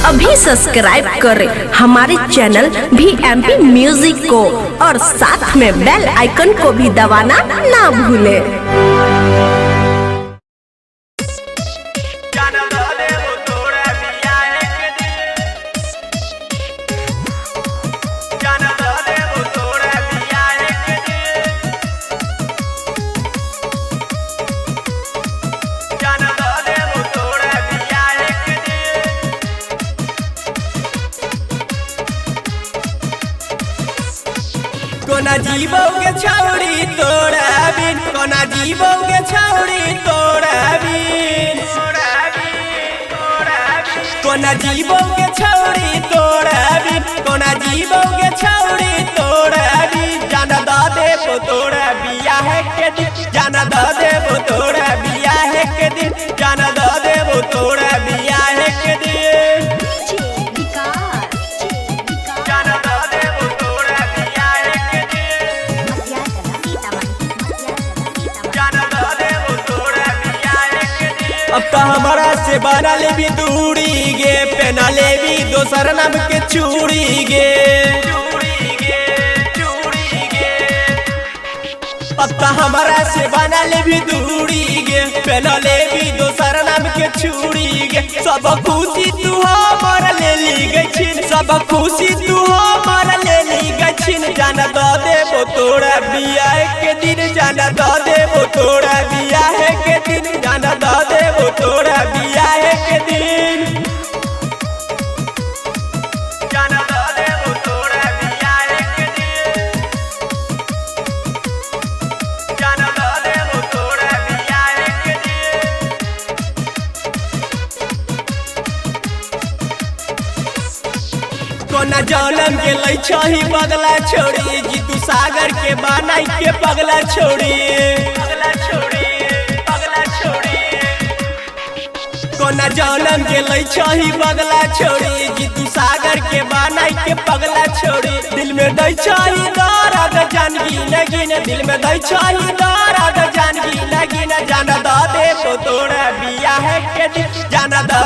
अभी सब्सक्राइब करें हमारे चैनल VMP म्यूजिक को और साथ में बेल आइकन को भी दबाना ना भूलें। कोना जीवो के छौड़ी तोड़ा बिन, कोना जीवो के छौड़ी तोड़ा बिन, कोना जीवो के छौड़ी तोड़ा बिन, कोना जीवो के छौड़ी तोड़ा बिन। जाना दा देबो तोड़ा बिया है के दिन, जाना दा देबो तोड़ा बिया है के दिन, जाना दा देबो तोड़ा बिया है के दिन। अब तो हमारा से बना ले भी दूरी गे, पहना ले भी दोसर नाम के चूड़ी गे। अब तो हमारा से बना ले भी दूरी गे, पहना ले भी दोसर नाम के चूड़ी गे। सब खुशी तू हमारा ले ली गई, सब खुशी तू हमारा ले ली गई। जाना दा देबो तोड़ा बिया के दिन, जाना दा देबो तोड़ा बिया है के दिन, जाना दा देबो तोड़ा बिया है के दिन। जाना दा देबो तोड़ा बिया है के दिन, जाना दा देबो तोड़ा बिया है के दिन। कोना जन्म के लै छही बगला छोड़ी, जीतू सागर के बनाई के पगला छोड़ी, पगला छोड़ी, पगला छोड़ी। कोना जन्म के लै छही बगला छोड़ी, जीतू सागर के बनाई के पगला छोड़ी। दिल में दै छही दर्द जानगी नगिन, दिल में दै छही दर्द जानगी नगिन। जाना दा देबो तोड़ा बिया है के दिन, जाना दा